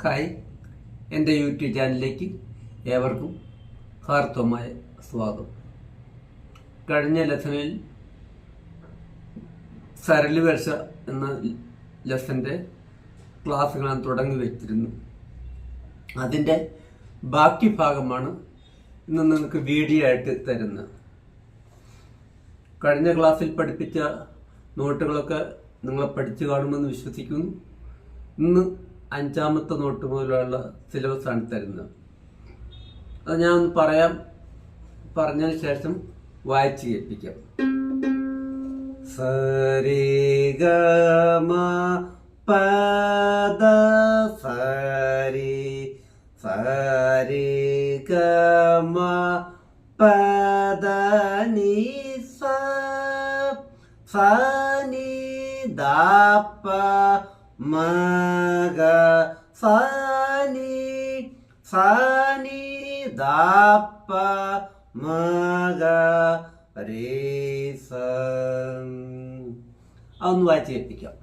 Hi, എൻ്റെ YouTube ചാനലിലേക്ക് ഏവർക്കും ഹാർദവമായ സ്വാഗതം. കഴിഞ്ഞ ലെസണിൽ സരളി വർഷ എന്ന ലെസൻ്റെ ക്ലാസ്സുകൾ ഞാൻ തുടങ്ങി വെച്ചിരുന്നു. അതിൻ്റെ ബാക്കി ഭാഗമാണ് ഇന്ന് നിങ്ങൾക്ക് വീഡിയോ ആയിട്ട് തരുന്നത്. കഴിഞ്ഞ ക്ലാസ്സിൽ പഠിപ്പിച്ച നോട്ടുകളൊക്കെ നിങ്ങളെ പഠിച്ചു കാണുമെന്ന് വിശ്വസിക്കുന്നു. ഇന്ന് 5ാമത്തെ നോട്ട് മുതലുള്ള സിലബസാണ് തരുന്നത്. അത് ഞാൻ ഒന്ന് പറഞ്ഞതിന് ശേഷം വായിച്ച് കേൾപ്പിക്കാം. സരി ഗ മ പദ സരി സരി ഗ മ പദ നി സ സ നി ദ പ മ ഗ സ നി ദ പ മ ഗ രേ സ. അതൊന്ന് വായിച്ച് കേൾപ്പിക്കാം.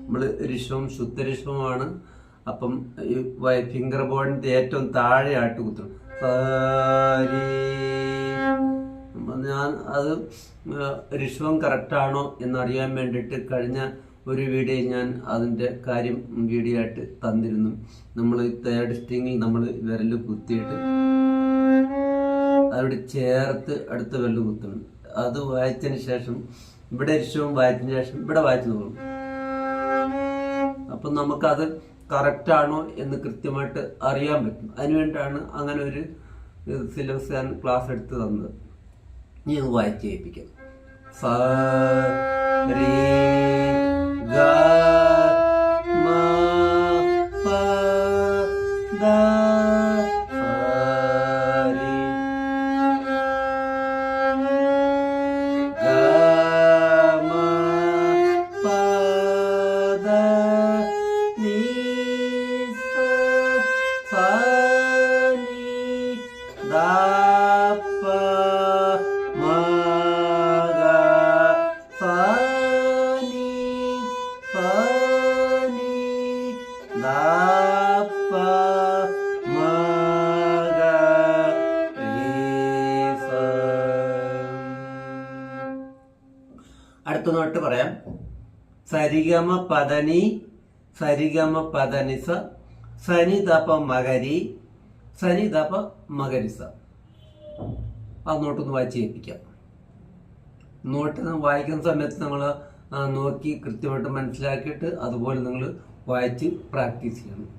നമ്മള് ഋഷവും ശുദ്ധഋഷവുമാണ്. അപ്പം ഫിംഗർ ബോർഡിന്റെ ഏറ്റവും താഴെയായിട്ട് കുത്തണം. ഞാൻ അത് ഋഷവും കറക്റ്റാണോ എന്നറിയാൻ വേണ്ടിയിട്ട് കഴിഞ്ഞ ഒരു വീഡിയോ ഞാൻ അതിൻ്റെ കാര്യം വീഡിയോ ആയിട്ട് തന്നിരുന്നു. നമ്മൾ തേർഡ് സ്ട്രിങ്ങിൽ നമ്മൾ വിരൽ കുത്തിയിട്ട് അതോട് ചേർത്ത് അടുത്ത വിരൽ കുത്തണം. അത് വായിച്ചതിന് ശേഷം ഇവിടെ ഋഷവും വായിച്ചതിന് ശേഷം ഇവിടെ വായിച്ചു നോക്കണം. അപ്പം നമുക്കത് കറക്റ്റാണോ എന്ന് കൃത്യമായിട്ട് അറിയാൻ പറ്റും. അതിനുവേണ്ടിയാണ് അങ്ങനെ ഒരു സിലബസ് ഞാൻ ക്ലാസ് എടുത്ത് തന്നത്. ഇനി ഒന്ന് വായിച്ച് കേൾപ്പിക്കാം. സ രി ഗ മ പ ദ സ രി ഗ മ പ ദ നി സ സ നി ദ പ അടുത്ത നോട്ട് പറയാം. സരിഗമ പദനി സരിഗമ പദനിസ സനി ദപ മകരി സനി ദപ മകരിസ. ആ നോട്ടൊന്ന് വായിച്ച് കേൾപ്പിക്കാം. നോട്ട് വായിക്കുന്ന സമയത്ത് നമ്മൾ നോക്കി കൃത്യമായിട്ട് മനസ്സിലാക്കിയിട്ട് അതുപോലെ നിങ്ങൾ വായിച്ച് പ്രാക്ടീസ് ചെയ്യണം.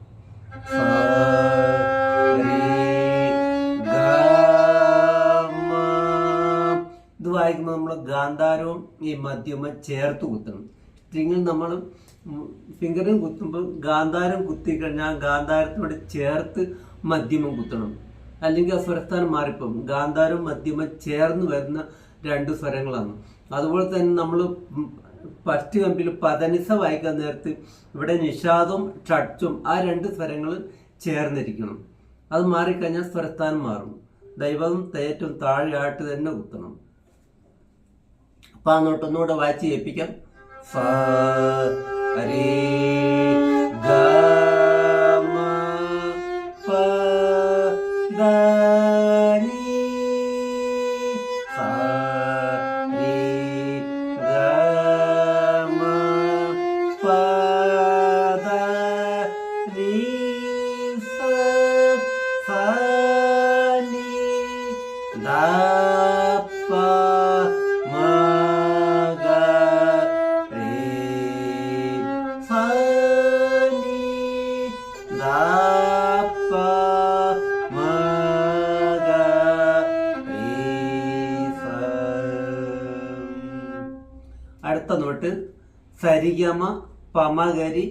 ഇത് വായിക്കുമ്പോൾ നമ്മൾ ഗാന്ധാരവും ഈ മധ്യമ ചേർത്ത് കുത്തണം. സ്ട്രിങ്ങിൽ നമ്മൾ ഫിംഗറും കുത്തുമ്പോൾ ഗാന്ധാരം കുത്തിക്കഴിഞ്ഞാൽ ഗാന്ധാരത്തോട് ചേർത്ത് മധ്യമം കുത്തണം. അല്ലെങ്കിൽ ആ സ്വരസ്ഥാനം മാറിപ്പോകും. ഗാന്ധാരവും മധ്യമം ചേർന്ന് വരുന്ന 2 സ്വരങ്ങളാണ്. അതുപോലെ തന്നെ നമ്മൾ ഫസ്റ്റ് കമ്പിൽ പദനിസ വായിക്കാൻ നേരത്ത് ഇവിടെ നിഷാദും ഷഡ്ജും ആ 2 സ്വരങ്ങൾ ചേർന്നിരിക്കണം. അത് മാറിക്കഴിഞ്ഞാൽ സ്വരസ്ഥാനം മാറും. ദൈവം ഏറ്റവും താഴെയായിട്ട് തന്നെ കുത്തണം. അപ്പൊ ആ നോട്ടൊന്നുകൂടെ വായിച്ച് കേൾപ്പിക്കാം. സ രി ഗ മ പ ദ നി സ രി ഗ മ പ ദ നി സ സ നി ദ പ മ ഗ രേ സ നി ദ പ മ ഗ രേ സ. അടുത്ത നോട്ട് സരിഗമ പമഗരി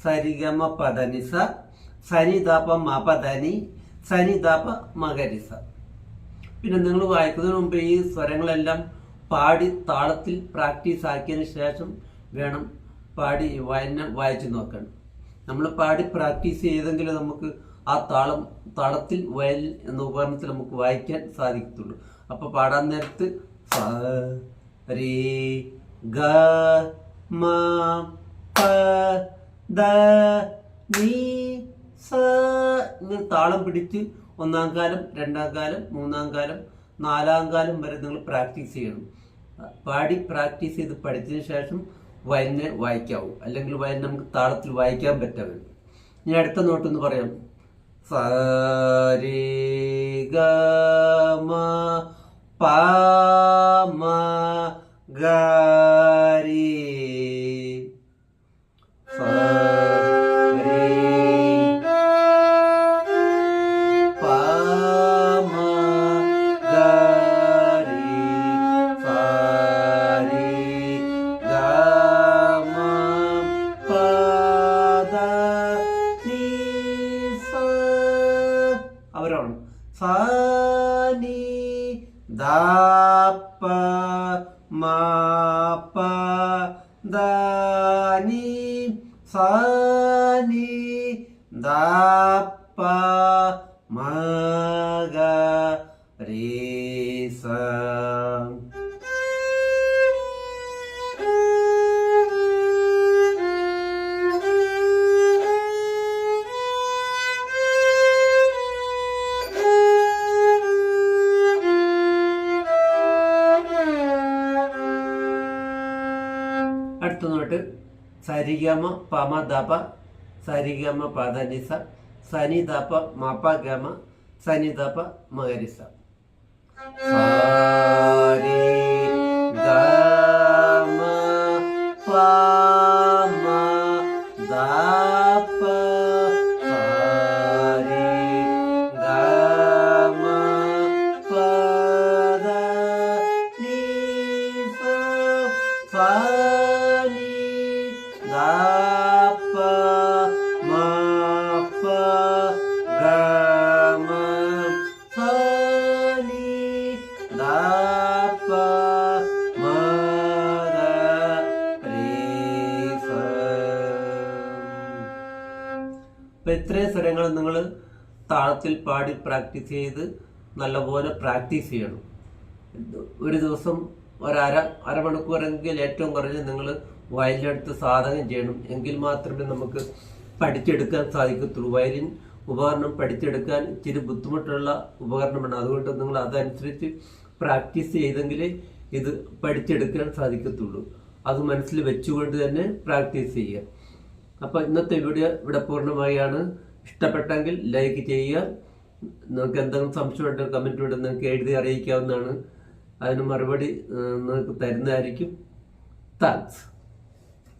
സരിഗമ പദനിസ സനിദാപ മപദനി സനിദാപ മകരിസ. പിന്നെ നിങ്ങൾ വായിക്കുന്നതിന് മുമ്പ് ഈ സ്വരങ്ങളെല്ലാം പാടി താളത്തിൽ പ്രാക്ടീസ് ആക്കിയതിന് ശേഷം വേണം പാടി വായിച്ചു നോക്കാൻ. നമ്മൾ പാടി പ്രാക്ടീസ് ചെയ്തെങ്കിൽ നമുക്ക് ആ താളത്തിൽ വയലിൻ എന്ന ഉപകരണത്തിൽ നമുക്ക് വായിക്കാൻ സാധിക്കത്തുള്ളൂ. അപ്പോൾ പാടാൻ നേരത്ത് സ രി ഗ മ പ ദ നീ സ. ഇങ്ങനെ താളം പിടിച്ച് ഒന്നാം കാലം, രണ്ടാം കാലം, മൂന്നാം കാലം, നാലാം കാലം വരെ നിങ്ങൾ പ്രാക്ടീസ് ചെയ്യണം. പാടി പ്രാക്ടീസ് ചെയ്ത് പഠിച്ചതിന് ശേഷം വയലിനെ വായിക്കാവൂ. അല്ലെങ്കിൽ വയലിൻ നമുക്ക് താളത്തിൽ വായിക്കാൻ പറ്റാവും. ഇനി അടുത്ത നോട്ടൊന്ന് പറയാം. സ രി ഗ മ പ മ ഗ രി. സ രി പ മ ഗ രി. സ രി ഗ മ പ ദ നീ സ. അവരാണ് സ നീ ദ പ മ പ ദ നീ സ നീ ദ പ മ ഗ രി സ. അടുത്ത നോട്ട് സരിഗമ പമ ദപ സരിഗമ പദനിസ സനി ദപ മപ ഗമ സനി ദപ മകരിസ. സരി ഗമ പമ ദപ സരി ഗമ പദ നീ സ. സനി ദ പ മ പ ഗ മ സനി ദ പ മ ഗ രി സ. അപ്പൊ ഇത്രയും സ്വരങ്ങൾ നിങ്ങൾ താളത്തിൽ പാടി പ്രാക്ടീസ് ചെയ്ത് നല്ലപോലെ പ്രാക്ടീസ് ചെയ്യണം. ഒരു ദിവസം അരമണിക്കൂറെങ്കിൽ ഏറ്റവും കുറഞ്ഞ് നിങ്ങൾ വയലിനെടുത്ത് സാധകം ചെയ്യണം. എങ്കിൽ മാത്രമേ നമുക്ക് പഠിച്ചെടുക്കാൻ സാധിക്കത്തുള്ളൂ. വയലിൻ ഉപകരണം പഠിച്ചെടുക്കാൻ ഇച്ചിരി ബുദ്ധിമുട്ടുള്ള ഉപകരണമാണ്. അതുകൊണ്ട് നിങ്ങൾ അതനുസരിച്ച് പ്രാക്ടീസ് ചെയ്തെങ്കിലേ ഇത് പഠിച്ചെടുക്കാൻ സാധിക്കത്തുള്ളൂ. അത് മനസ്സിൽ വെച്ചുകൊണ്ട് തന്നെ പ്രാക്ടീസ് ചെയ്യുക. അപ്പോൾ ഇന്നത്തെ വീഡിയോ ഇവിടെ പൂർണ്ണമായാണ്. ഇഷ്ടപ്പെട്ടെങ്കിൽ ലൈക്ക് ചെയ്യുക. നിങ്ങൾക്ക് എന്തെങ്കിലും സംശയമുണ്ടെങ്കിൽ കമൻറ്റിലൂടെ നിങ്ങൾക്ക് എഴുതി അറിയിക്കാവുന്നതാണ്. അതിന് മറുപടി നിങ്ങൾക്ക് തരുന്നതായിരിക്കും. താങ്ക്സ്.